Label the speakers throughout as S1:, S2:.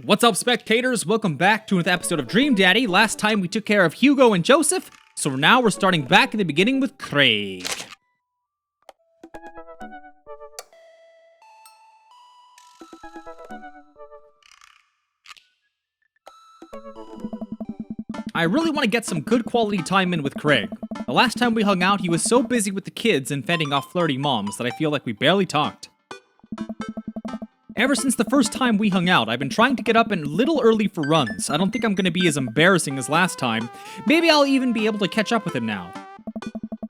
S1: What's up, spectators? Welcome back to another episode of Dream Daddy. Last time we took care of Hugo and Joseph, so now we're starting back at the beginning with Craig. I really want to get some good quality time in with Craig. The last time we hung out, he was so busy with the kids and fending off flirty moms that I feel like we barely talked. Ever since the first time we hung out, I've been trying to get up a little early for runs. I don't think I'm going to be as embarrassing as last time. Maybe I'll even be able to catch up with him now.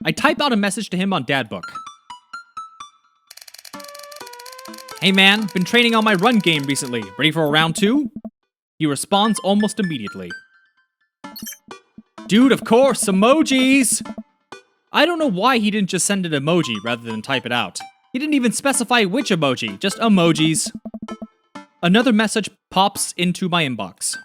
S1: I type out a message to him on Dadbook. Hey man, been training on my run game recently. Ready for a round 2? He responds almost immediately. Dude, of course, emojis! I don't know why he didn't just send an emoji rather than type it out. He didn't even specify which emoji, just emojis. Another message pops into my inbox.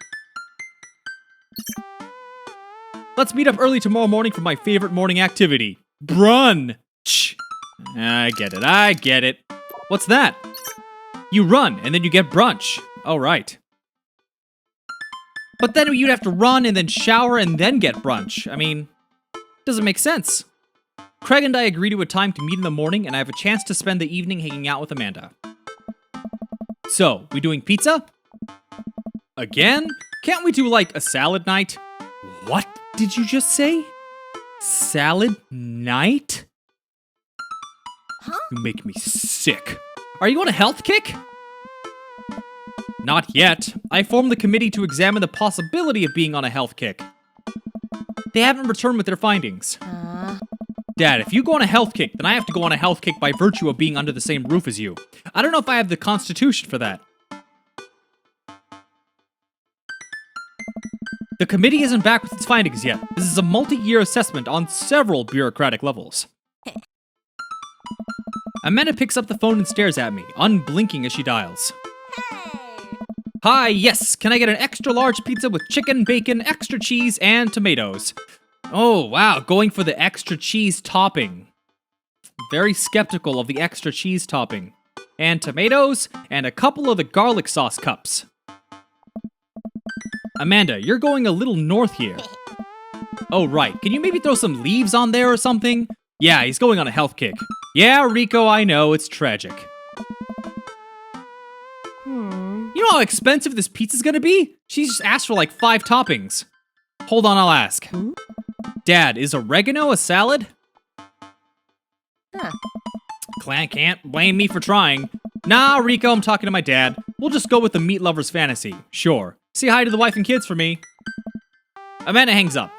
S1: Let's meet up early tomorrow morning for my favorite morning activity. Brunch! I get it. What's that? You run, and then you get brunch. Oh, right. But then you'd have to run and then shower and then get brunch. I mean, doesn't make sense. Craig and I agree to a time to meet in the morning, and I have a chance to spend the evening hanging out with Amanda. So, we doing pizza? Again? Can't we do, like, a salad night? What did you just say? Salad night?
S2: Huh?
S1: You make me sick. Are you on a health kick? Not yet. I formed the committee to examine the possibility of being on a health kick. They haven't returned with their findings. Dad, if you go on a health kick, then I have to go on a health kick by virtue of being under the same roof as you. I don't know if I have the constitution for that. The committee isn't back with its findings yet. This is a multi-year assessment on several bureaucratic levels. Amanda picks up the phone and stares at me, unblinking as she dials. Hi, yes, can I get an extra large pizza with chicken, bacon, extra cheese, and tomatoes? Oh, wow, going for the extra cheese topping. Very skeptical of the extra cheese topping. And tomatoes, and a couple of the garlic sauce cups. Amanda, you're going a little north here. Oh, right, can you maybe throw some leaves on there or something? Yeah, he's going on a health kick. Yeah, Rico, I know, it's tragic. You know how expensive this pizza's gonna be? She just asked for like 5 toppings. Hold on, I'll ask. Dad, is oregano a salad? Clan can't blame me for trying. Nah, Rico, I'm talking to my dad. We'll just go with the meat lover's fantasy. Sure. Say hi to the wife and kids for me. Amanda hangs up.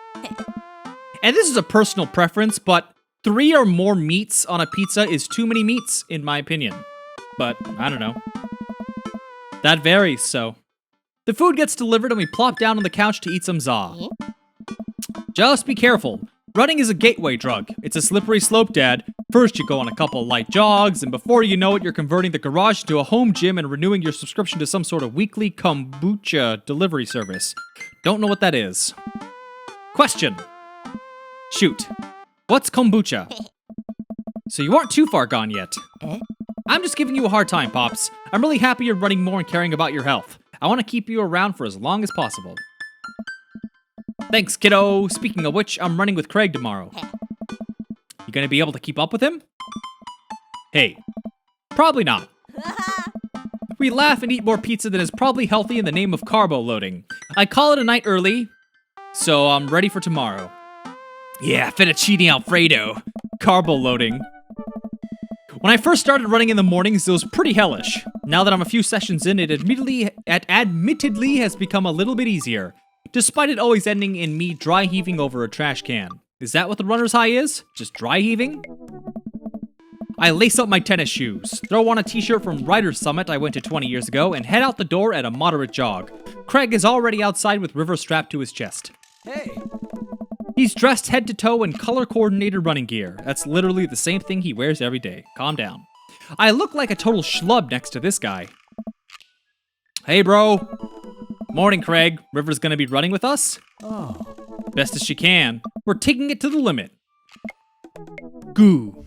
S1: And this is a personal preference, but 3 or more meats on a pizza is too many meats, in my opinion. But, I don't know. That varies, so. The food gets delivered and we plop down on the couch to eat some za. Just be careful. Running is a gateway drug. It's a slippery slope, Dad. First you go on a couple light jogs, and before you know it, you're converting the garage into a home gym and renewing your subscription to some sort of weekly kombucha delivery service. Don't know what that is. Question. Shoot. What's kombucha? So you aren't too far gone yet. I'm just giving you a hard time, Pops. I'm really happy you're running more and caring about your health. I want to keep you around for as long as possible. Thanks, kiddo. Speaking of which, I'm running with Craig tomorrow. You gonna be able to keep up with him? Hey, probably not. We laugh and eat more pizza than is probably healthy in the name of carbo loading. I call it a night early, so I'm ready for tomorrow. Yeah, fettuccine Alfredo. Carbo loading. When I first started running in the mornings, it was pretty hellish. Now that I'm a few sessions in, it admittedly has become a little bit easier, despite it always ending in me dry heaving over a trash can. Is that what the runner's high is? Just dry heaving? I lace up my tennis shoes, throw on a t-shirt from Riders Summit I went to 20 years ago, and head out the door at a moderate jog. Craig is already outside with River strapped to his chest.
S2: Hey!
S1: He's dressed head to toe in color-coordinated running gear. That's literally the same thing he wears every day. Calm down. I look like a total schlub next to this guy. Hey, bro. Morning, Craig. River's gonna be running with us?
S2: Oh.
S1: Best as she can. We're taking it to the limit. Goo.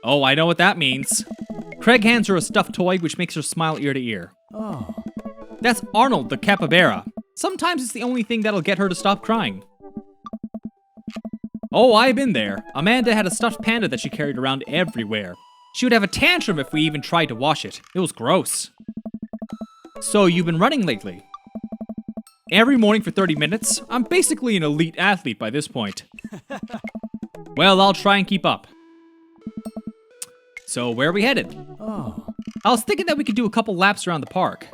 S1: Oh, I know what that means. Craig hands her a stuffed toy, which makes her smile ear to ear.
S2: Oh.
S1: That's Arnold, the capybara. Sometimes it's the only thing that'll get her to stop crying. Oh, I've been there. Amanda had a stuffed panda that she carried around everywhere. She would have a tantrum if we even tried to wash it. It was gross. So you've been running lately? Every morning for 30 minutes? I'm basically an elite athlete by this point. Well, I'll try and keep up. So where are we headed?
S3: Oh.
S1: I was thinking that we could do a couple laps around the park.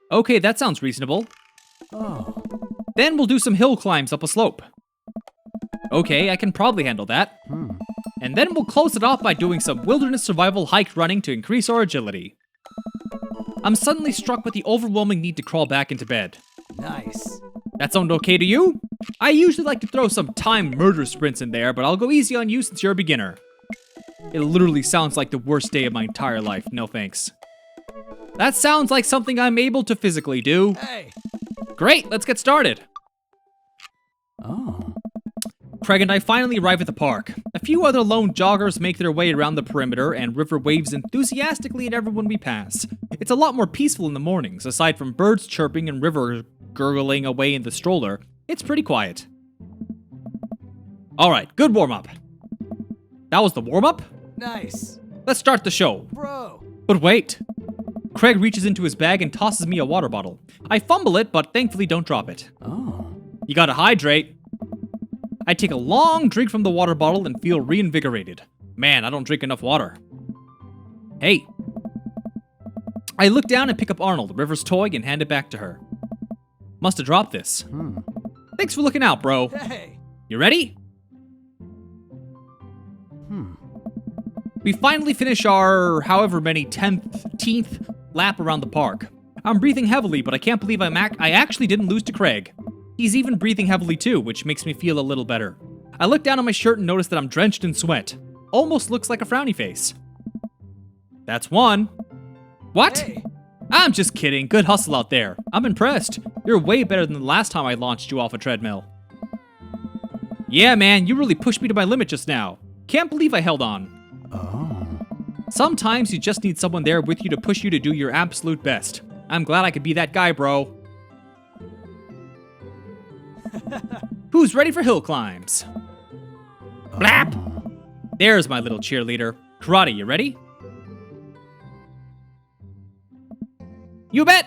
S1: Okay, that sounds reasonable.
S3: Oh.
S1: Then we'll do some hill climbs up a slope. Okay, I can probably handle that. And then we'll close it off by doing some wilderness survival hike running to increase our agility. I'm suddenly struck with the overwhelming need to crawl back into bed.
S3: Nice.
S1: That sound okay to you? I usually like to throw some timed murder sprints in there, but I'll go easy on you since you're a beginner. It literally sounds like the worst day of my entire life, no thanks. That sounds like something I'm able to physically do.
S3: Hey.
S1: Great, let's get started.
S3: Oh.
S1: Craig and I finally arrive at the park. A few other lone joggers make their way around the perimeter, and River waves enthusiastically at everyone we pass. It's a lot more peaceful in the mornings, aside from birds chirping and River gurgling away in the stroller. It's pretty quiet. Alright, good warm-up. That was the warm-up?
S3: Nice.
S1: Let's start the show.
S3: Bro.
S1: But wait. Craig reaches into his bag and tosses me a water bottle. I fumble it, but thankfully don't drop it.
S3: Oh.
S1: You gotta hydrate. I take a long drink from the water bottle and feel reinvigorated. Man, I don't drink enough water. Hey. I look down and pick up Arnold, River's toy, and hand it back to her. Must have dropped this. Thanks for looking out, bro.
S3: Hey.
S1: You ready? We finally finish our however many 10th lap around the park. I'm breathing heavily, but I can't believe I actually didn't lose to Craig. He's even breathing heavily too, which makes me feel a little better. I look down on my shirt and notice that I'm drenched in sweat. Almost looks like a frowny face. That's one. What?
S3: Hey.
S1: I'm just kidding. Good hustle out there. I'm impressed. You're way better than the last time I launched you off a treadmill. Yeah, man, you really pushed me to my limit just now. Can't believe I held on.
S3: Oh.
S1: Sometimes you just need someone there with you to push you to do your absolute best. I'm glad I could be that guy, bro. Who's ready for hill climbs? Blap! There's my little cheerleader. Karate, you ready? You bet!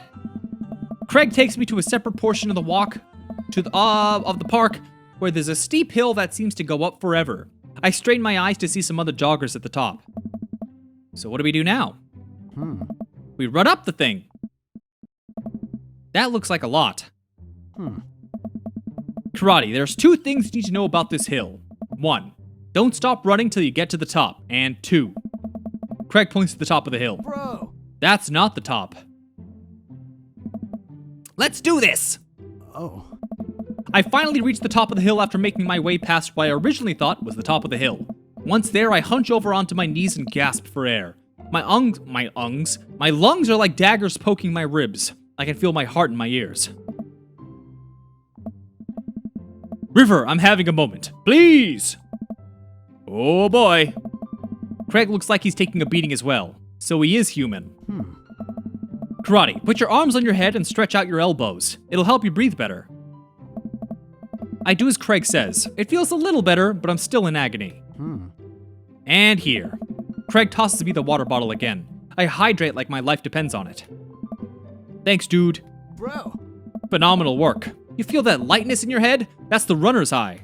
S1: Craig takes me to a separate portion of the walk of the park where there's a steep hill that seems to go up forever. I strain my eyes to see some other joggers at the top. So what do we do now? We run up the thing. That looks like a lot. Karate, there's two things you need to know about this hill. 1, don't stop running till you get to the top. And 2, Craig points to the top of the hill.
S3: Bro.
S1: That's not the top. Let's do this!
S3: Oh.
S1: I finally reached the top of the hill after making my way past what I originally thought was the top of the hill. Once there, I hunch over onto my knees and gasp for air. My lungs are like daggers poking my ribs. I can feel my heart in my ears. River, I'm having a moment. Please! Oh boy. Craig looks like he's taking a beating as well. So he is human. Karate, put your arms on your head and stretch out your elbows. It'll help you breathe better. I do as Craig says. It feels a little better, but I'm still in agony. And here. Craig tosses me the water bottle again. I hydrate like my life depends on it. Thanks, dude.
S3: Bro.
S1: Phenomenal work. You feel that lightness in your head? That's the runner's high.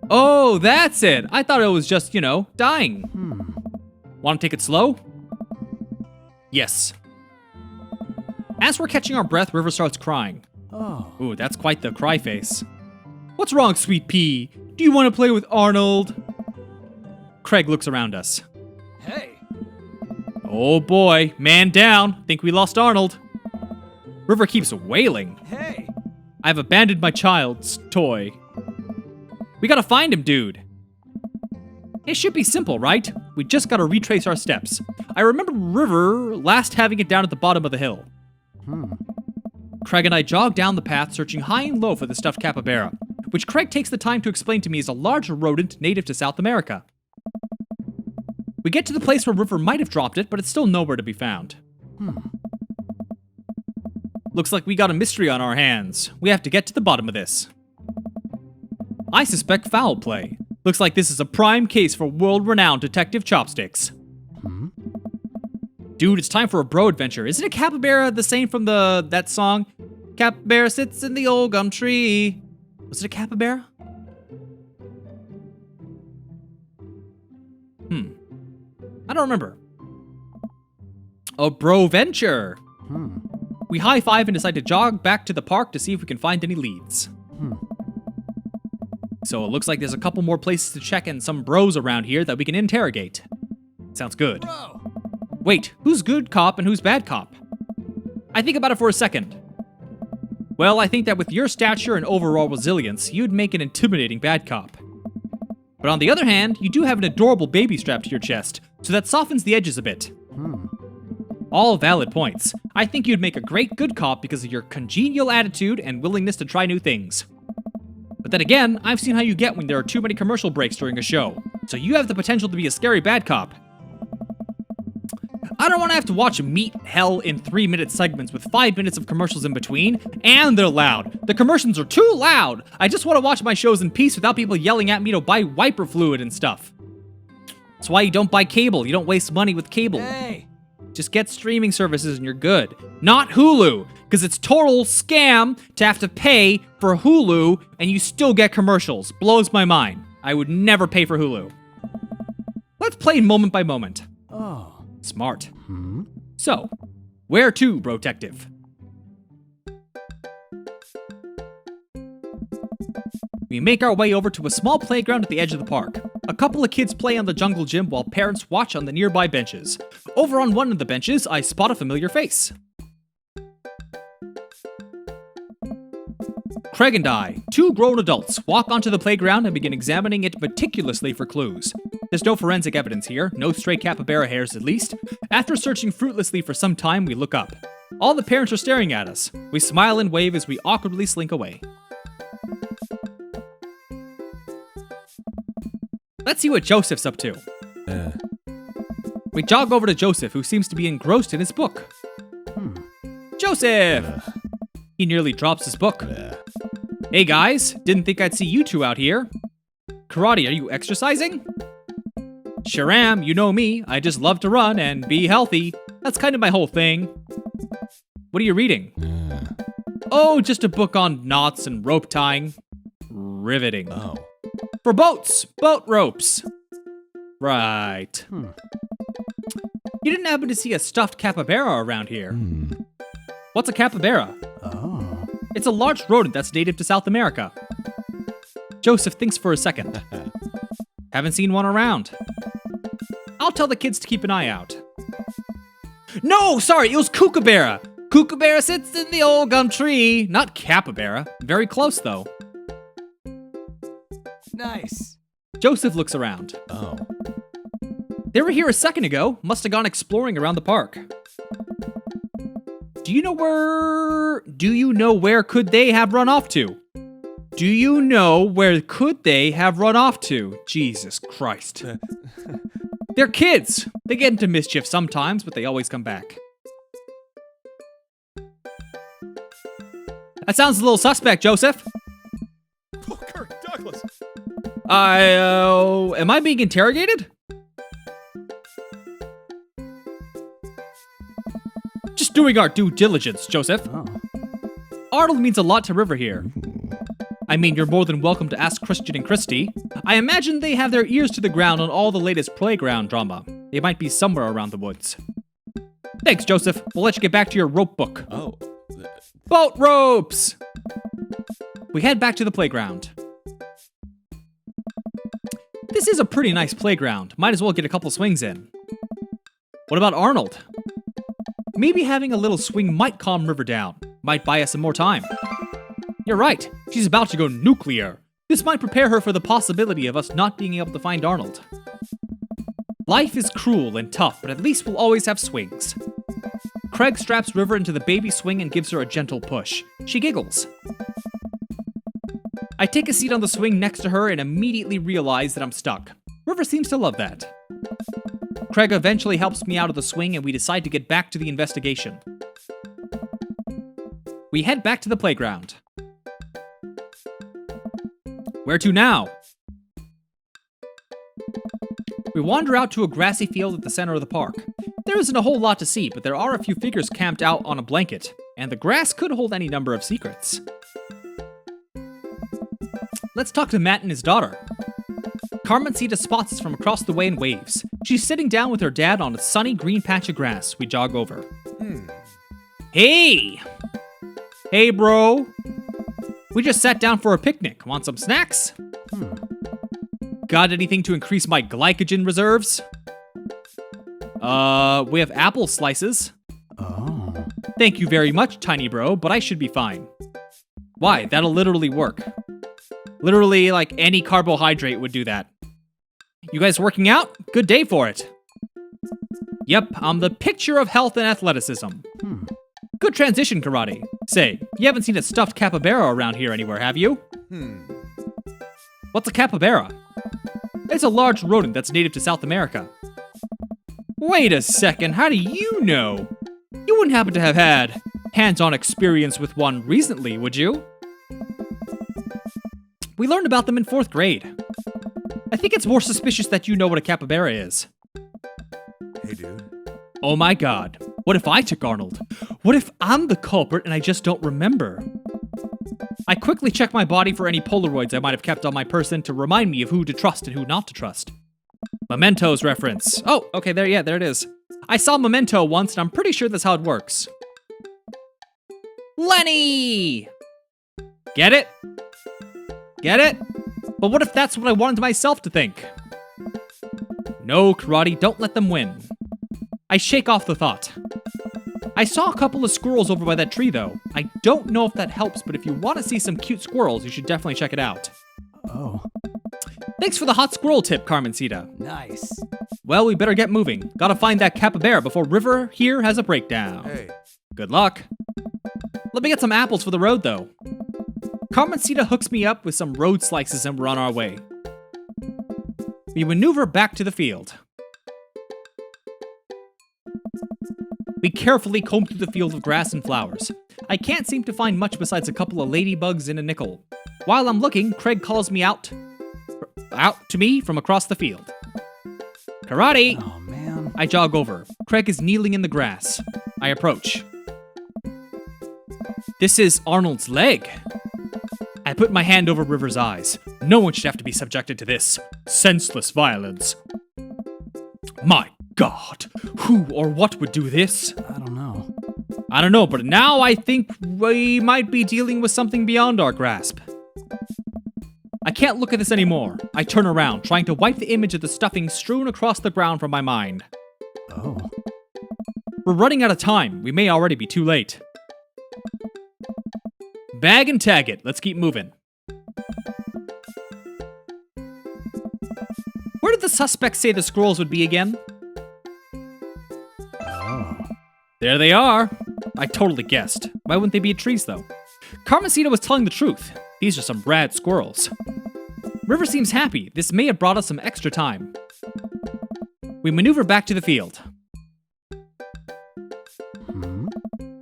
S1: Oh, that's it. I thought it was just, dying. Want to take it slow? Yes. As we're catching our breath, River starts crying.
S3: Oh.
S1: Ooh, that's quite the cry face. What's wrong, sweet pea? Do you want to play with Arnold? Craig looks around us.
S3: Hey.
S1: Oh boy, man down. Think we lost Arnold. River keeps wailing.
S3: Hey.
S1: I've abandoned my child's toy. We gotta find him, dude. It should be simple, right? We just gotta retrace our steps. I remember River last having it down at the bottom of the hill. Craig and I jog down the path, searching high and low for the stuffed capybara, which Craig takes the time to explain to me is a large rodent native to South America. We get to the place where River might have dropped it, but it's still nowhere to be found. Looks like we got a mystery on our hands. We have to get to the bottom of this. I suspect foul play. Looks like this is a prime case for world-renowned Detective Chopsticks. Dude, it's time for a bro adventure. Isn't it Capybara the same from that song? Capybara sits in the old gum tree. Was it a capybara? I don't remember. A bro venture. We high-five and decide to jog back to the park to see if we can find any leads. So it looks like there's a couple more places to check and some bros around here that we can interrogate. Sounds good.
S3: Bro.
S1: Wait, who's good cop and who's bad cop? I think about it for a second. Well, I think that with your stature and overall resilience, you'd make an intimidating bad cop. But on the other hand, you do have an adorable baby strapped to your chest, so that softens the edges a bit. All valid points. I think you'd make a great good cop because of your congenial attitude and willingness to try new things. But then again, I've seen how you get when there are too many commercial breaks during a show, so you have the potential to be a scary bad cop. I don't want to have to watch meat hell in 3-minute segments with 5 minutes of commercials in between, and they're loud. The commercials are too loud. I just want to watch my shows in peace without people yelling at me to buy wiper fluid and stuff. That's why you don't buy cable. You don't waste money with cable.
S3: Hey.
S1: Just get streaming services and you're good. Not Hulu, because it's total scam to have to pay for Hulu and you still get commercials. Blows my mind. I would never pay for Hulu. Let's play moment by moment.
S3: Oh.
S1: Smart. So, where to, Brotective? We make our way over to a small playground at the edge of the park. A couple of kids play on the jungle gym while parents watch on the nearby benches. Over on one of the benches, I spot a familiar face. Craig and I, 2 grown adults, walk onto the playground and begin examining it meticulously for clues. There's no forensic evidence here, no stray capybara hairs at least. After searching fruitlessly for some time, we look up. All the parents are staring at us. We smile and wave as we awkwardly slink away. Let's see what Joseph's up to. We jog over to Joseph, who seems to be engrossed in his book. Joseph! He nearly drops his book. Hey guys, didn't think I'd see you two out here. Karate, are you exercising? Sure am, you know me. I just love to run and be healthy. That's kind of my whole thing. What are you reading? Oh, just a book on knots and rope tying. Riveting.
S3: Oh.
S1: For boats! Boat ropes! Right. You didn't happen to see a stuffed capybara around here. What's a capybara?
S3: Oh.
S1: It's a large rodent that's native to South America. Joseph thinks for a second. Haven't seen one around. I'll tell the kids to keep an eye out. No, sorry, it was kookaburra. Kookaburra sits in the old gum tree. Not capybara. Very close, though.
S3: Nice.
S1: Joseph looks around.
S3: Oh.
S1: They were here a second ago. Must have gone exploring around the park. Do you know where could they have run off to? Do you know where could they have run off to? Jesus Christ. They're kids. They get into mischief sometimes, but they always come back. That sounds a little suspect, Joseph.
S3: Kirk Douglas.
S1: Am I being interrogated? Just doing our due diligence, Joseph.
S3: Oh.
S1: Arnold means a lot to River here. I mean, you're more than welcome to ask Christian and Christy. I imagine they have their ears to the ground on all the latest playground drama. They might be somewhere around the woods. Thanks, Joseph. We'll let you get back to your rope book.
S3: Oh.
S1: Boat ropes! We head back to the playground. This is a pretty nice playground. Might as well get a couple swings in. What about Arnold? Maybe having a little swing might calm River down. Might buy us some more time. You're right. She's about to go nuclear. This might prepare her for the possibility of us not being able to find Arnold. Life is cruel and tough, but at least we'll always have swings. Craig straps River into the baby swing and gives her a gentle push. She giggles. I take a seat on the swing next to her and immediately realize that I'm stuck. River seems to love that. Craig eventually helps me out of the swing and we decide to get back to the investigation. We head back to the playground. Where to now? We wander out to a grassy field at the center of the park. There isn't a whole lot to see, but there are a few figures camped out on a blanket, and the grass could hold any number of secrets. Let's talk to Matt and his daughter. Carmencita spots us from across the way and waves. She's sitting down with her dad on a sunny green patch of grass. We jog over. Hey! Hey, bro. We just sat down for a picnic. Want some snacks? Got anything to increase my glycogen reserves? We have apple slices.
S3: Oh.
S1: Thank you very much, tiny bro, but I should be fine. Why? That'll literally work. Literally, like, any carbohydrate would do that. You guys working out? Good day for it. Yep, I'm the picture of health and athleticism. Good transition, karate. Say, you haven't seen a stuffed capybara around here anywhere, have you? What's a capybara? It's a large rodent that's native to South America. Wait a second, how do you know? You wouldn't happen to have had hands-on experience with one recently, would you? We learned about them in 4th grade. I think it's more suspicious that you know what a capybara is.
S3: Hey, dude.
S1: Oh my god, what if I took Arnold? What if I'm the culprit and I just don't remember? I quickly check my body for any Polaroids I might have kept on my person to remind me of who to trust and who not to trust. Mementos reference. Oh, okay, there it is. I saw Memento once and I'm pretty sure that's how it works. Lenny! Get it? Get it? But what if that's what I wanted myself to think? No, karate, don't let them win. I shake off the thought. I saw a couple of squirrels over by that tree, though. I don't know if that helps, but if you want to see some cute squirrels, you should definitely check it out.
S3: Oh.
S1: Thanks for the hot squirrel tip, Carmencita.
S3: Nice.
S1: Well, we better get moving. Gotta find that capybara before River here has a breakdown.
S3: Hey.
S1: Good luck. Let me get some apples for the road, though. Carmencita hooks me up with some road slices and we're on our way. We maneuver back to the field. We carefully comb through the field of grass and flowers. I can't seem to find much besides a couple of ladybugs and a nickel. While I'm looking, Craig calls me out to me from across the field. Karate!
S3: Oh, man.
S1: I jog over. Craig is kneeling in the grass. I approach. This is Arnold's leg. I put my hand over River's eyes. No one should have to be subjected to this senseless violence. My God, who or what would do this?
S3: I don't know.
S1: I don't know, but now I think we might be dealing with something beyond our grasp. I can't look at this anymore. I turn around, trying to wipe the image of the stuffing strewn across the ground from my mind.
S3: Oh.
S1: We're running out of time. We may already be too late. Bag and tag it. Let's keep moving. Where did the suspects say the squirrels would be again?
S3: Oh.
S1: There they are. I totally guessed. Why wouldn't they be at trees, though? Carmencita was telling the truth. These are some rad squirrels. River seems happy. This may have brought us some extra time. We maneuver back to the field.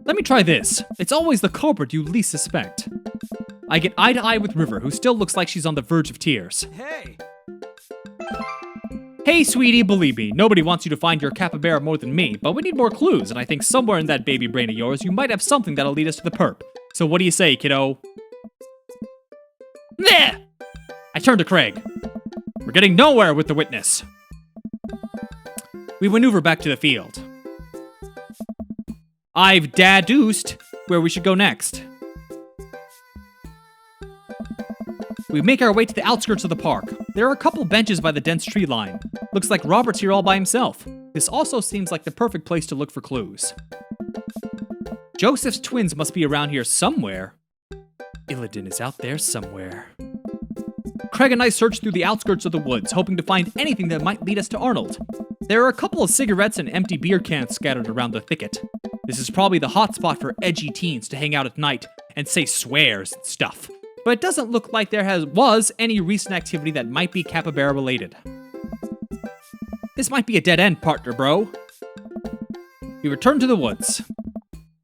S1: Let me try this. It's always the culprit you least suspect. I get eye to eye with River, who still looks like she's on the verge of tears.
S3: Hey.
S1: Hey, sweetie, believe me, nobody wants you to find your capybara more than me, but we need more clues, and I think somewhere in that baby brain of yours, you might have something that'll lead us to the perp. So what do you say, kiddo? There! I turn to Craig. We're getting nowhere with the witness. We maneuver back to the field. I've deduced where we should go next. We make our way to the outskirts of the park. There are a couple benches by the dense tree line. Looks like Robert's here all by himself. This also seems like the perfect place to look for clues. Joseph's twins must be around here somewhere. Illidan is out there somewhere. Craig and I search through the outskirts of the woods, hoping to find anything that might lead us to Arnold. There are a couple of cigarettes and empty beer cans scattered around the thicket. This is probably the hot spot for edgy teens to hang out at night and say swears and stuff. But it doesn't look like there was any recent activity that might be capybara related. This might be a dead end, partner, bro. We return to the woods.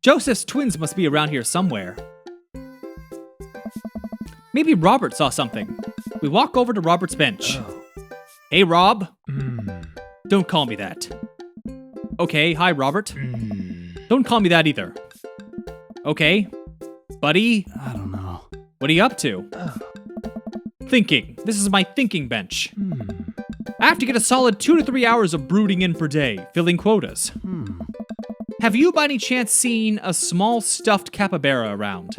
S1: Joseph's twins must be around here somewhere. Maybe Robert saw something. We walk over to Robert's bench.
S3: Oh.
S1: Hey, Rob.
S3: Mm.
S1: Don't call me that. Okay, hi, Robert.
S3: Mm.
S1: Don't call me that either. Okay. Buddy,
S3: I don't know.
S1: what are you up to?
S3: Oh.
S1: Thinking. This is my thinking bench.
S3: Hmm.
S1: I have to get a solid 2 to 3 hours of brooding in per day, filling quotas.
S3: Hmm.
S1: Have you by any chance seen a small stuffed capybara around?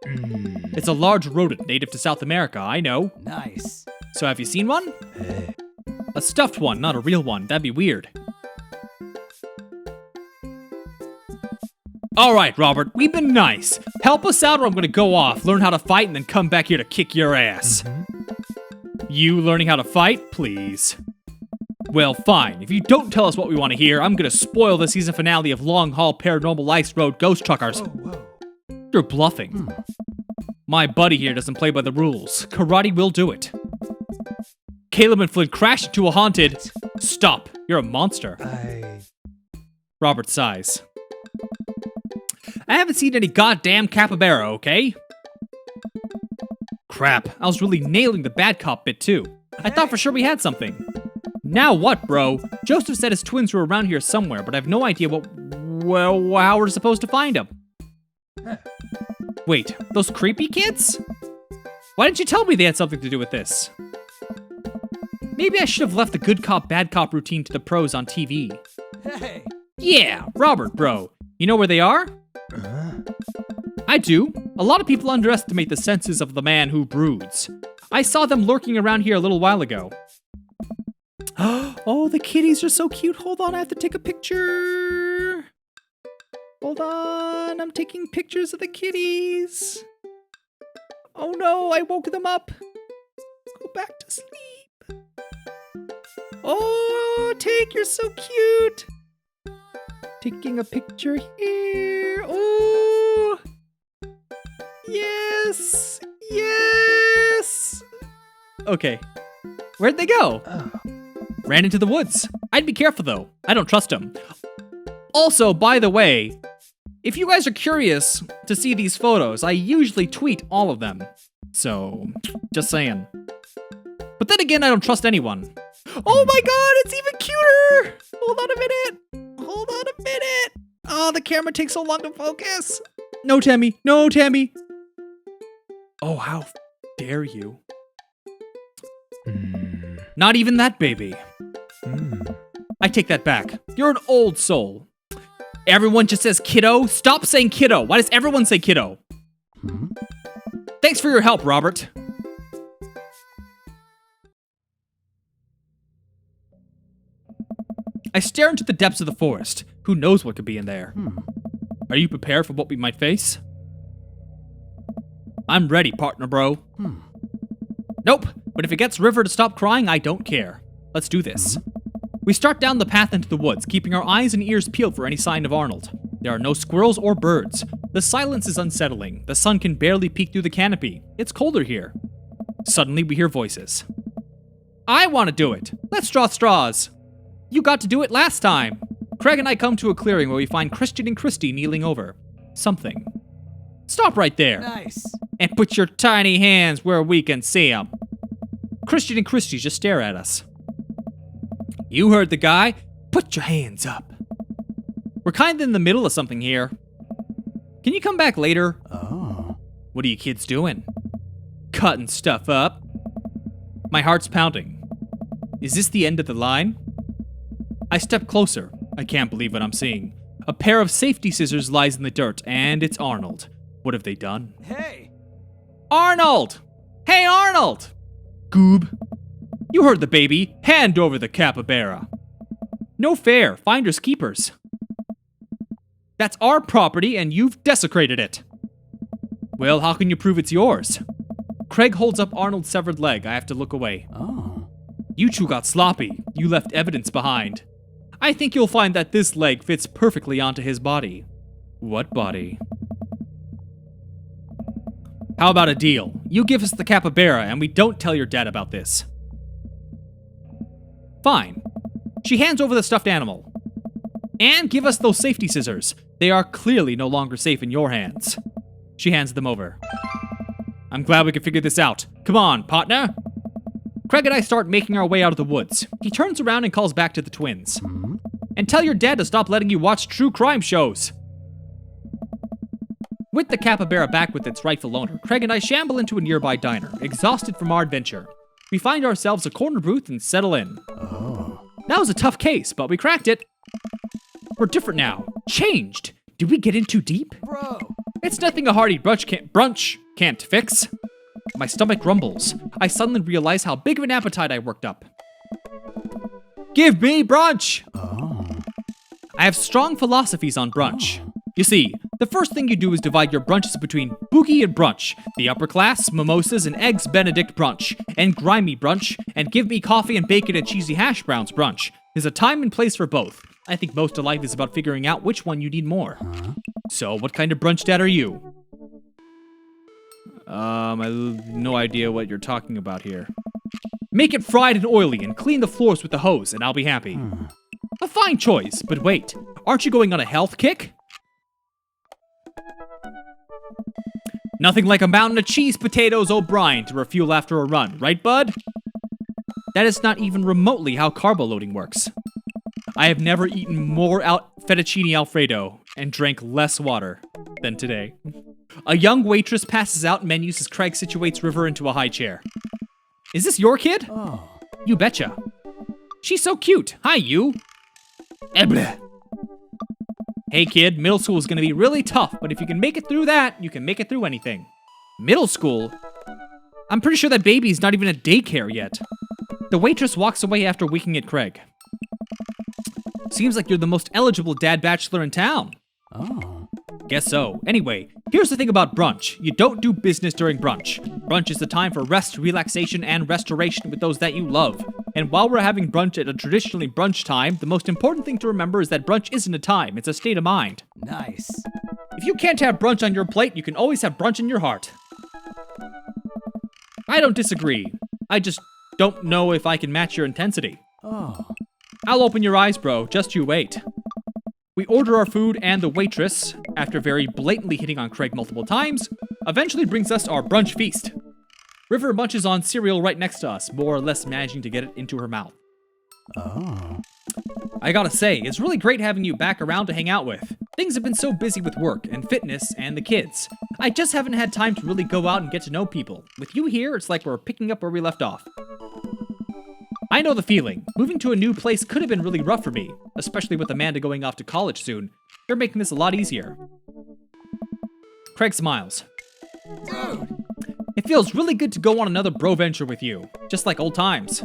S3: Mm.
S1: It's a large rodent native to South America, I know.
S3: Nice.
S1: So have you seen one?
S3: Hey.
S1: A stuffed one, not a real one. That'd be weird. Alright, Robert, we've been nice. Help us out or I'm gonna go off, learn how to fight, and then come back here to kick your ass. You learning how to fight? Please. Well, fine. If you don't tell us what we want to hear, I'm gonna spoil the season finale of Long Haul Paranormal Ice Road Ghost Truckers.
S3: Whoa.
S1: You're bluffing. My buddy here doesn't play by the rules. Karate will do it. Caleb and Flynn crashed into a haunted... Stop. You're a monster. Robert sighs. I haven't seen any goddamn capybara, okay? Crap, I was really nailing the bad cop bit too. I thought for sure we had something. Now what, bro? Joseph said his twins were around here somewhere, but I have no idea how we're supposed to find them. Wait, those creepy kids? Why didn't you tell me they had something to do with this? Maybe I should have left the good cop, bad cop routine to the pros on TV.
S3: Hey.
S1: Yeah, Robert, bro. You know where they are? I do. A lot of people underestimate the senses of the man who broods. I saw them lurking around here a little while ago. Oh, the kitties are so cute. Hold on, I have to take a picture. Hold on, I'm taking pictures of the kitties. Oh no, I woke them up. Go back to sleep. Oh, Take, you're so cute. Taking a picture here. Oh. Yes. Yes. Okay. Where'd they go? Ran into the woods. I'd be careful though. I don't trust them. Also, by the way, if you guys are curious to see these photos, I usually tweet all of them. So, just saying. But then again, I don't trust anyone. Oh my god, it's even cuter! Hold on a minute. Hold on a minute. Oh, the camera takes so long to focus. No, Tammy. No, Tammy. Oh, how dare you. Not even that, baby. I take that back. You're an old soul. Everyone just says kiddo. Stop saying kiddo. Why does everyone say kiddo? Thanks for your help, Robert. I stare into the depths of the forest. Who knows what could be in there? Are you prepared for what we might face? I'm ready, partner bro. Nope, but if it gets River to stop crying, I don't care. Let's do this. We start down the path into the woods, keeping our eyes and ears peeled for any sign of Arnold. There are no squirrels or birds. The silence is unsettling. The sun can barely peek through the canopy. It's colder here. Suddenly, we hear voices. I want to do it. Let's draw straws. You got to do it last time. Craig and I come to a clearing where we find Christian and Christy kneeling over something. Stop right there.
S3: Nice.
S1: And put your tiny hands where we can see them. Christian and Christy just stare at us. You heard the guy. Put your hands up. We're kind of in the middle of something here. Can you come back later?
S3: Oh.
S1: What are you kids doing? Cutting stuff up. My heart's pounding. Is this the end of the line? I step closer. I can't believe what I'm seeing. A pair of safety scissors lies in the dirt, and it's Arnold. What have they done?
S3: Hey.
S1: Arnold! Hey, Arnold! Goob. You heard the baby. Hand over the capybara. No fair. Finders keepers. That's our property, and you've desecrated it. Well, how can you prove it's yours? Craig holds up Arnold's severed leg. I have to look away.
S3: Oh.
S1: You two got sloppy. You left evidence behind. I think you'll find that this leg fits perfectly onto his body. What body? How about a deal? You give us the capybara and we don't tell your dad about this. Fine. She hands over the stuffed animal. And give us those safety scissors. They are clearly no longer safe in your hands. She hands them over. I'm glad we can figure this out. Come on, partner. Craig and I start making our way out of the woods. He turns around and calls back to the twins. And tell your dad to stop letting you watch true crime shows. With the capybara back with its rightful owner, Craig and I shamble into a nearby diner, exhausted from our adventure. We find ourselves a corner booth and settle in. That was a tough case, but we cracked it. We're different now. Changed. Did we get in too deep?
S3: Bro.
S1: It's nothing a hearty brunch can't fix. My stomach rumbles. I suddenly realize how big of an appetite I worked up. Give me brunch! I have strong philosophies on brunch. You see, the first thing you do is divide your brunches between boogie and brunch, the upper class, mimosas and eggs Benedict brunch, and grimy brunch, and give me coffee and bacon and cheesy hash browns brunch. There's a time and place for both. I think most of life is about figuring out which one you need more. So, what kind of brunch dad are you? I have no idea what you're talking about here. Make it fried and oily and clean the floors with the hose and I'll be happy. A fine choice, but wait, aren't you going on a health kick? Nothing like a mountain of cheese potatoes O'Brien to refuel after a run, right bud? That is not even remotely how carbo loading works. I have never eaten more fettuccine Alfredo and drank less water than today. A young waitress passes out menus as Craig situates River into a high chair. Is this your kid? You betcha. She's so cute. Hi, you. Hey kid, middle school is gonna be really tough, but if you can make it through that, you can make it through anything. Middle school? I'm pretty sure that baby's not even at daycare yet. The waitress walks away after winking at Craig. Seems like you're the most eligible dad bachelor in town. Guess so. Anyway, here's the thing about brunch. You don't do business during brunch. Brunch is the time for rest, relaxation, and restoration with those that you love. And while we're having brunch at a traditionally brunch time, the most important thing to remember is that brunch isn't a time, it's a state of mind.
S3: Nice.
S1: If you can't have brunch on your plate, you can always have brunch in your heart. I don't disagree. I just don't know if I can match your intensity. I'll open your eyes, bro. Just you wait. We order our food, and the waitress, after very blatantly hitting on Craig multiple times, eventually brings us our brunch feast. River munches on cereal right next to us, more or less managing to get it into her mouth. I gotta say, it's really great having you back around to hang out with. Things have been so busy with work and fitness and the kids. I just haven't had time to really go out and get to know people. With you here, it's like we're picking up where we left off. I know the feeling. Moving to a new place could have been really rough for me, especially with Amanda going off to college soon. You're making this a lot easier. Craig smiles.
S3: Dude.
S1: It feels really good to go on another bro venture with you, just like old times.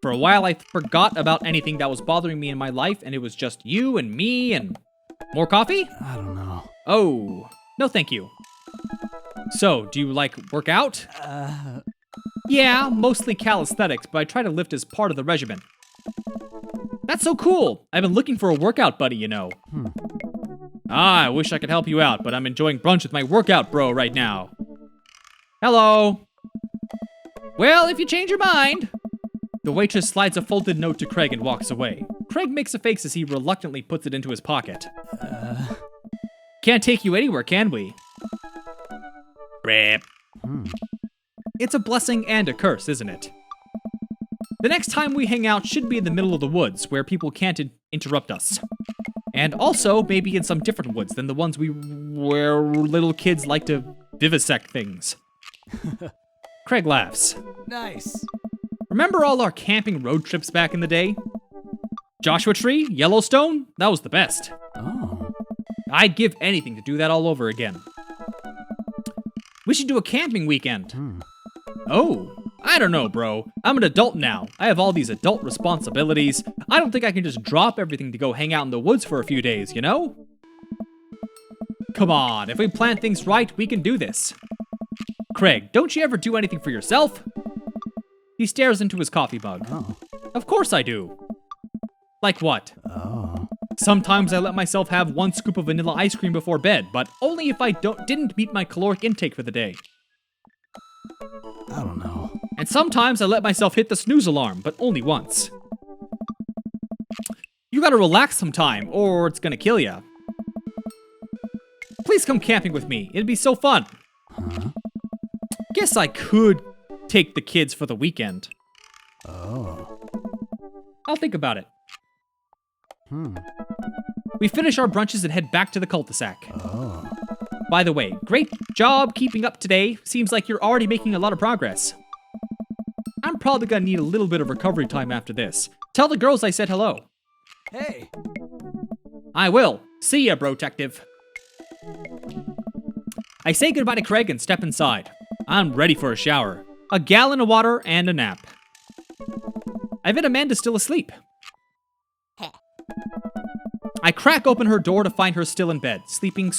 S1: For a while, I forgot about anything that was bothering me in my life, and it was just you and me and... More coffee?
S3: I don't know.
S1: Oh, no thank you. So, do you work out? Yeah, mostly calisthenics, but I try to lift as part of the regimen. That's so cool! I've been looking for a workout buddy, you know. I wish I could help you out, but I'm enjoying brunch with my workout bro right now. Hello. Well, if you change your mind. The waitress slides a folded note to Craig and walks away. Craig makes a face as he reluctantly puts it into his pocket. Can't take you anywhere, can we? Rip. It's a blessing and a curse, isn't it? The next time we hang out should be in the middle of the woods, where people can't interrupt us. And also, maybe in some different woods than the ones where little kids like to vivisect things. Craig laughs.
S3: Nice.
S1: Remember all our camping road trips back in the day? Joshua Tree, Yellowstone, that was the best. I'd give anything to do that all over again. We should do a camping weekend. Oh, I don't know, bro. I'm an adult now. I have all these adult responsibilities. I don't think I can just drop everything to go hang out in the woods for a few days, you know? Come on, if we plan things right, we can do this. Craig, don't you ever do anything for yourself? He stares into his coffee mug. Of course I do. Like what? Sometimes I let myself have 1 scoop of vanilla ice cream before bed, but only if I didn't meet my caloric intake for the day.
S3: I don't know.
S1: And sometimes I let myself hit the snooze alarm, but only once. You gotta relax sometime, or it's gonna kill ya. Please come camping with me. It'd be so fun.
S3: Huh?
S1: Guess I could take the kids for the weekend.
S3: Oh.
S1: I'll think about it.
S3: Hmm.
S1: We finish our brunches and head back to the cul-de-sac.
S3: Oh.
S1: By the way, great job keeping up today. Seems like you're already making a lot of progress. I'm probably gonna need a little bit of recovery time after this. Tell the girls I said hello.
S3: Hey.
S1: I will. See ya, brotective. I say goodbye to Craig and step inside. I'm ready for a shower, a gallon of water, and a nap. I bet Amanda's still asleep. I crack open her door to find her still in bed, sleepily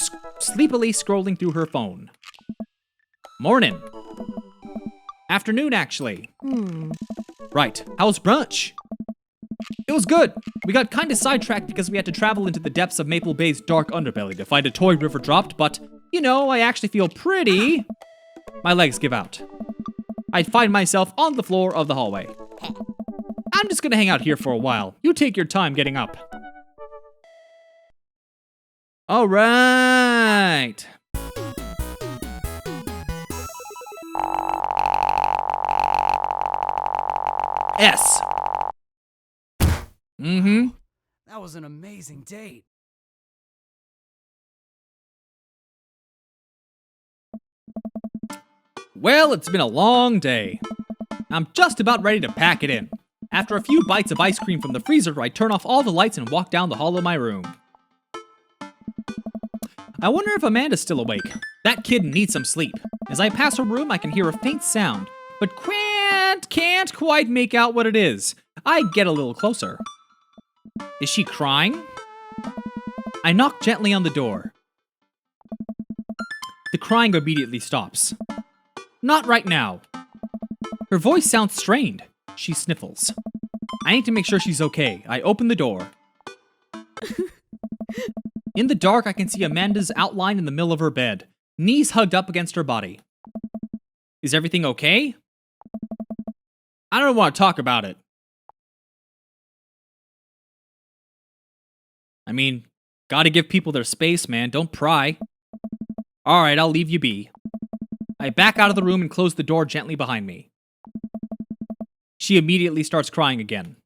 S1: scrolling through her phone. Morning. Afternoon, actually. Right. How's brunch? It was good. We got kinda sidetracked because we had to travel into the depths of Maple Bay's dark underbelly to find a toy river dropped, but, you know, I actually feel pretty... My legs give out. I find myself on the floor of the hallway. I'm just gonna hang out here for a while. You take your time getting up. All right. S.
S3: That was an amazing date.
S1: Well, it's been a long day. I'm just about ready to pack it in. After a few bites of ice cream from the freezer, I turn off all the lights and walk down the hall of my room. I wonder if Amanda's still awake. That kid needs some sleep. As I pass her room, I can hear a faint sound, but can't quite make out what it is. I get a little closer. Is she crying? I knock gently on the door. The crying immediately stops. Not right now. Her voice sounds strained. She sniffles. I need to make sure she's okay. I open the door. In the dark, I can see Amanda's outline in the middle of her bed, knees hugged up against her body. Is everything okay? I don't want to talk about it. I mean, gotta give people their space, man. Don't pry. Alright, I'll leave you be. I back out of the room and close the door gently behind me. She immediately starts crying again.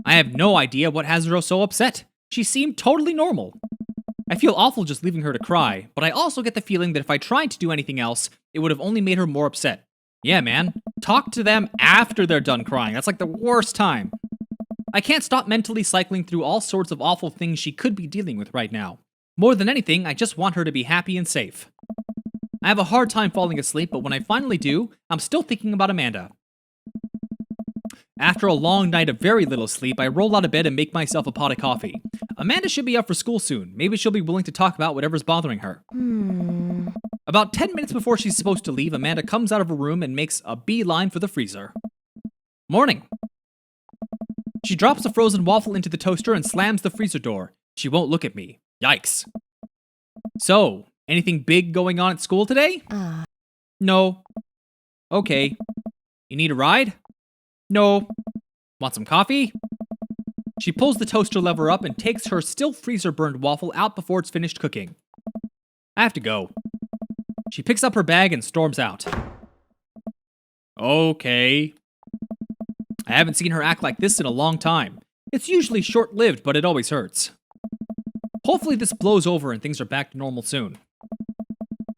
S1: I have no idea what has her so upset. She seemed totally normal. I feel awful just leaving her to cry, but I also get the feeling that if I tried to do anything else, it would have only made her more upset. Yeah, man. Talk to them after they're done crying. That's like the worst time. I can't stop mentally cycling through all sorts of awful things she could be dealing with right now. More than anything, I just want her to be happy and safe. I have a hard time falling asleep, but when I finally do, I'm still thinking about Amanda. After a long night of very little sleep, I roll out of bed and make myself a pot of coffee. Amanda should be up for school soon. Maybe she'll be willing to talk about whatever's bothering her. About 10 minutes before she's supposed to leave, Amanda comes out of her room and makes a beeline for the freezer. Morning. She drops a frozen waffle into the toaster and slams the freezer door. She won't look at me. Yikes. So, anything big going on at school today? No. Okay. You need a ride? No. Want some coffee? She pulls the toaster lever up and takes her still freezer-burned waffle out before it's finished cooking. I have to go. She picks up her bag and storms out. Okay. I haven't seen her act like this in a long time. It's usually short-lived, but it always hurts. Hopefully this blows over and things are back to normal soon.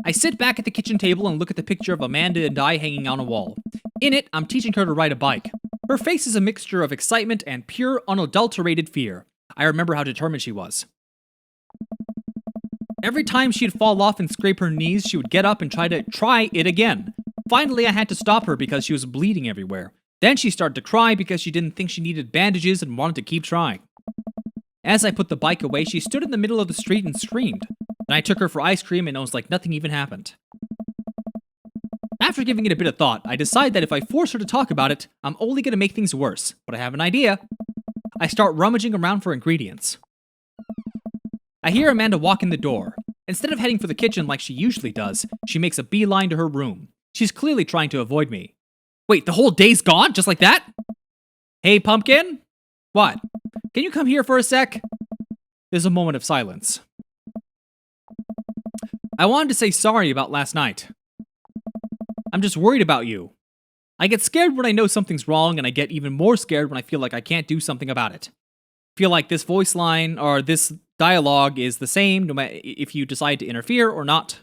S1: I sit back at the kitchen table and look at the picture of Amanda and I hanging on a wall. In it, I'm teaching her to ride a bike. Her face is a mixture of excitement and pure, unadulterated fear. I remember how determined she was. Every time she'd fall off and scrape her knees, she would get up and try it again. Finally, I had to stop her because she was bleeding everywhere. Then she started to cry because she didn't think she needed bandages and wanted to keep trying. As I put the bike away, she stood in the middle of the street and screamed. Then I took her for ice cream and it was like nothing even happened. After giving it a bit of thought, I decide that if I force her to talk about it, I'm only going to make things worse. But I have an idea. I start rummaging around for ingredients. I hear Amanda walk in the door. Instead of heading for the kitchen like she usually does, she makes a beeline to her room. She's clearly trying to avoid me. Wait, the whole day's gone? Just like that? Hey, Pumpkin? What? Can you come here for a sec? There's a moment of silence. I wanted to say sorry about last night. I'm just worried about you. I get scared when I know something's wrong, and I get even more scared when I feel like I can't do something about it. Feel like this voice line or this dialogue is the same no matter if you decide to interfere or not.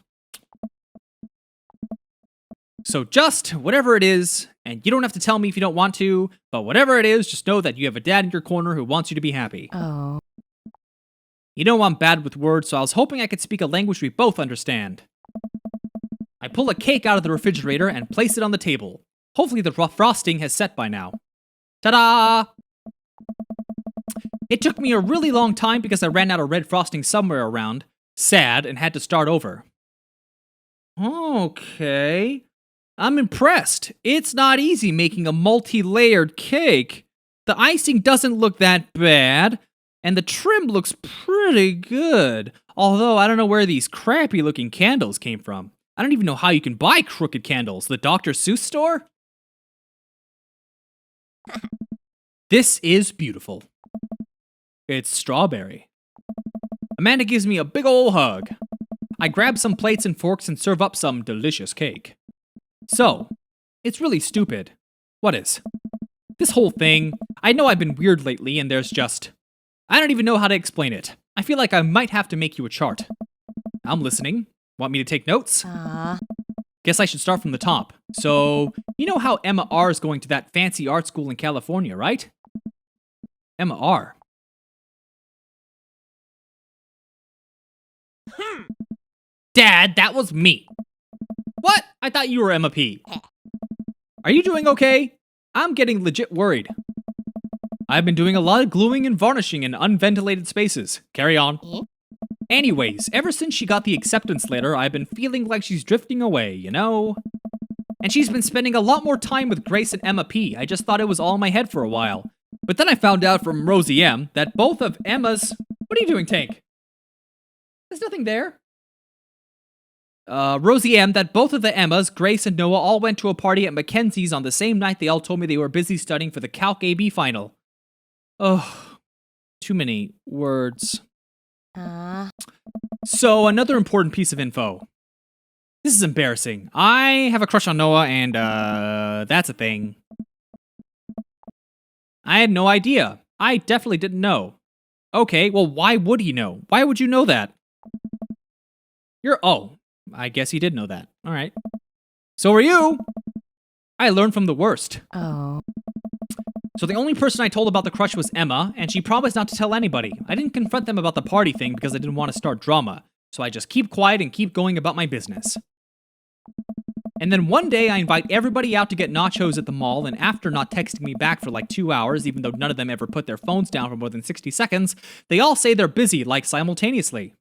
S1: So just whatever it is, and you don't have to tell me if you don't want to, but whatever it is, just know that you have a dad in your corner who wants you to be happy.
S2: Oh.
S1: You know I'm bad with words, so I was hoping I could speak a language we both understand. I pull a cake out of the refrigerator and place it on the table. Hopefully the frosting has set by now. Ta-da! It took me a really long time because I ran out of red frosting somewhere around, sad, and had to start over. Okay. I'm impressed. It's not easy making a multi-layered cake. The icing doesn't look that bad, and the trim looks pretty good. Although I don't know where these crappy-looking candles came from. I don't even know how you can buy crooked candles. The Dr. Seuss store? This is beautiful. It's strawberry. Amanda gives me a big ol' hug. I grab some plates and forks and serve up some delicious cake. So, it's really stupid. What is? This whole thing, I know I've been weird lately and there's just... I don't even know how to explain it. I feel like I might have to make you a chart. I'm listening. Want me to take notes? Guess I should start from the top. So, you know how Emma R is going to that fancy art school in California, right? Emma R. Dad, that was me. What? I thought you were Emma P. Are you doing okay? I'm getting legit worried. I've been doing a lot of gluing and varnishing in unventilated spaces. Carry on. Anyways, ever since she got the acceptance letter, I've been feeling like she's drifting away, you know? And she's been spending a lot more time with Grace and Emma P. I just thought it was all in my head for a while. But then I found out from Rosie M. that both of Emma's... What are you doing, Tank? There's nothing there. Rosie M. that both of the Emmas, Grace and Noah, all went to a party at Mackenzie's on the same night they all told me they were busy studying for the Calc AB final. Oh, too many words. So, another important piece of info. This is embarrassing. I have a crush on Noah, and, that's a thing. I had no idea. I definitely didn't know. Okay, well, why would he know? Why would you know that? Oh, I guess he did know that. Alright. So are you! I learned from the worst.
S2: Oh.
S1: So the only person I told about the crush was Emma, and she promised not to tell anybody. I didn't confront them about the party thing because I didn't want to start drama, so I just keep quiet and keep going about my business. And then one day I invite everybody out to get nachos at the mall, and after not texting me back for like 2 hours, even though none of them ever put their phones down for more than 60 seconds, they all say they're busy, like simultaneously.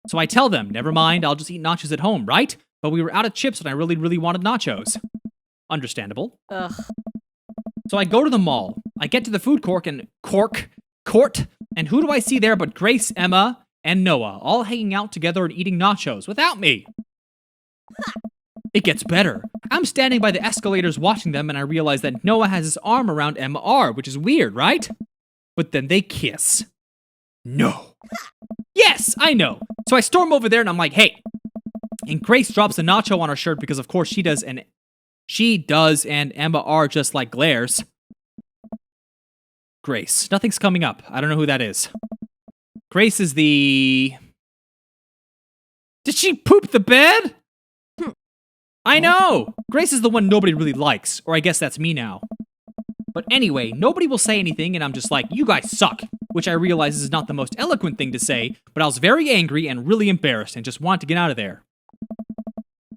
S1: So I tell them, never mind, I'll just eat nachos at home, right? But we were out of chips and I really, really wanted nachos. Understandable.
S2: Ugh.
S1: So I go to the mall. I get to the food court, and who do I see there but Grace, Emma, and Noah, all hanging out together and eating nachos without me. It gets better. I'm standing by the escalators watching them, and I realize that Noah has his arm around Emma R, which is weird, right? But then they kiss. No. Yes, I know. So I storm over there and I'm like, hey. And Grace drops a nacho on her shirt because of course she does, and Emma R just like glares. Grace. Nothing's coming up. I don't know who that is. Grace is the... Did she poop the bed? I know! Grace is the one nobody really likes, or I guess that's me now. But anyway, nobody will say anything and I'm just like, you guys suck, which I realize is not the most eloquent thing to say, but I was very angry and really embarrassed and just wanted to get out of there.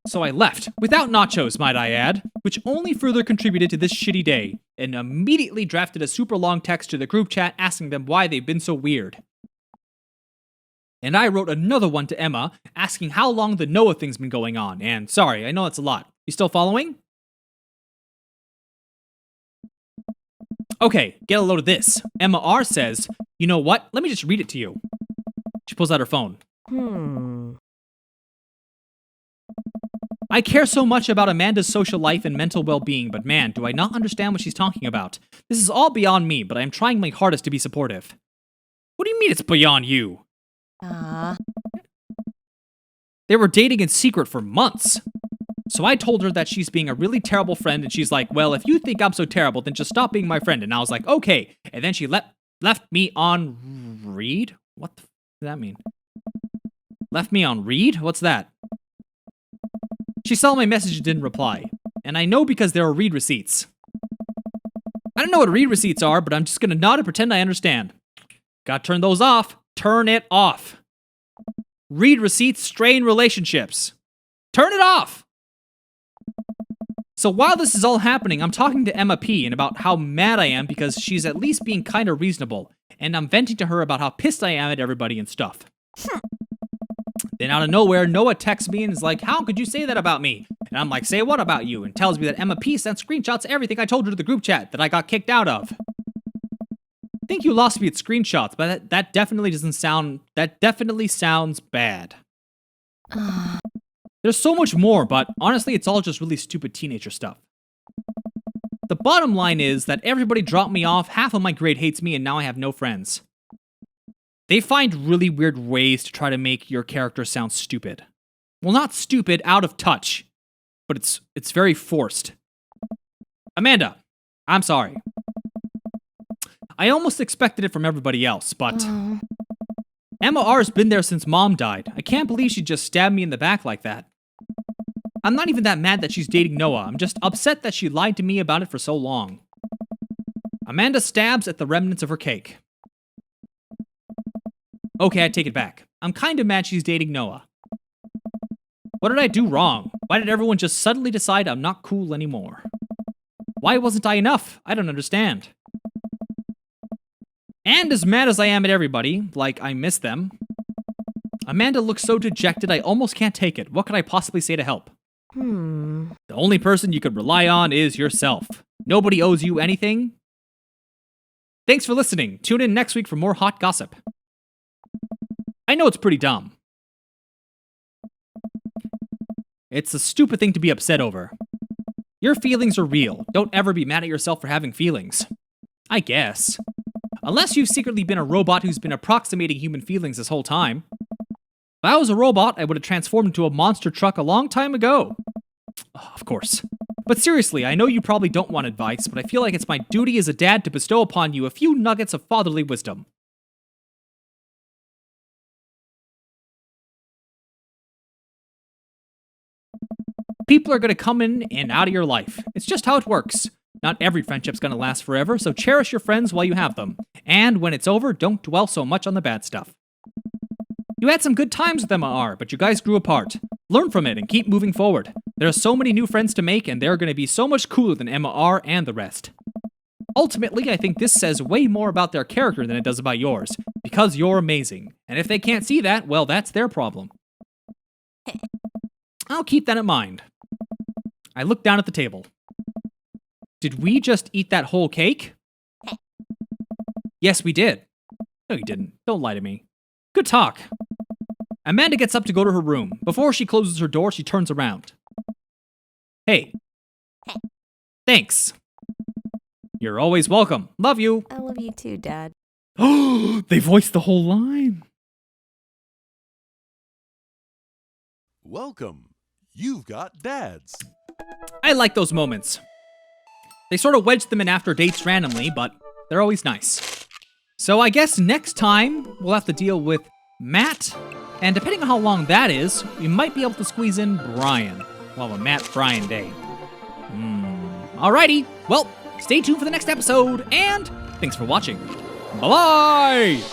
S1: So I left, without nachos, might I add, which only further contributed to this shitty day, and immediately drafted a super long text to the group chat asking them why they've been so weird. And I wrote another one to Emma, asking how long the Noah thing's been going on, and sorry, I know that's a lot. You still following? Okay, get a load of this. Emma R says, you know what? Let me just read it to you. She pulls out her phone. I care so much about Amanda's social life and mental well-being, but man, do I not understand what she's talking about. This is all beyond me, but I am trying my hardest to be supportive. What do you mean it's beyond you?
S2: Uh,
S1: They were dating in secret for months. So I told her that she's being a really terrible friend, and she's like, well, if you think I'm so terrible, then just stop being my friend. And I was like, okay. And then she left me on read? What the f does that mean? Left me on read? What's that? She saw my message and didn't reply. And I know because there are read receipts. I don't know what read receipts are, but I'm just gonna nod and pretend I understand. Gotta turn those off. Turn it off. Read receipts strain relationships. Turn it off! So while this is all happening, I'm talking to Emma P. and about how mad I am because she's at least being kind of reasonable, and I'm venting to her about how pissed I am at everybody and stuff. Then out of nowhere, Noah texts me and is like, how could you say that about me? And I'm like, say what about you? And tells me that Emma P. sent screenshots of everything I told her to the group chat that I got kicked out of. I think you lost me at screenshots, but that definitely sounds bad. There's so much more, but honestly, it's all just really stupid teenager stuff. The bottom line is that everybody dropped me off, half of my grade hates me, and now I have no friends. They find really weird ways to try to make your character sound stupid. Well, not stupid, out of touch, but it's very forced. Amanda, I'm sorry. I almost expected it from everybody else, but Emma R's been there since Mom died. I can't believe she just stabbed me in the back like that. I'm not even that mad that she's dating Noah. I'm just upset that she lied to me about it for so long. Amanda stabs at the remnants of her cake. Okay, I take it back. I'm kind of mad she's dating Noah. What did I do wrong? Why did everyone just suddenly decide I'm not cool anymore? Why wasn't I enough? I don't understand. And as mad as I am at everybody, like I miss them, Amanda looks so dejected I almost can't take it. What could I possibly say to help? The only person you could rely on is yourself. Nobody owes you anything. Thanks for listening. Tune in next week for more hot gossip. I know it's pretty dumb. It's a stupid thing to be upset over. Your feelings are real. Don't ever be mad at yourself for having feelings. I guess. Unless you've secretly been a robot who's been approximating human feelings this whole time. If I was a robot, I would have transformed into a monster truck a long time ago. Oh, of course. But seriously, I know you probably don't want advice, but I feel like it's my duty as a dad to bestow upon you a few nuggets of fatherly wisdom. People are going to come in and out of your life. It's just how it works. Not every friendship's going to last forever, so cherish your friends while you have them. And when it's over, don't dwell so much on the bad stuff. You had some good times with Emma R, but you guys grew apart. Learn from it and keep moving forward. There are so many new friends to make, and they're going to be so much cooler than Emma R and the rest. Ultimately, I think this says way more about their character than it does about yours, because you're amazing. And if they can't see that, well, that's their problem. I'll keep that in mind. I look down at the table. Did we just eat that whole cake? Yes, we did. No, you didn't. Don't lie to me. Good talk. Amanda gets up to go to her room. Before she closes her door, she turns around. Hey. Thanks. You're always welcome. Love you.
S2: I love you too, Dad.
S1: Oh, they voiced the whole line.
S4: Welcome. You've got dads.
S1: I like those moments. They sort of wedge them in after dates randomly, but they're always nice. So I guess next time, we'll have to deal with Matt, and depending on how long that is, we might be able to squeeze in Brian. Well, a Matt-Brian day. Alrighty, well, stay tuned for the next episode, and thanks for watching. Bye-bye!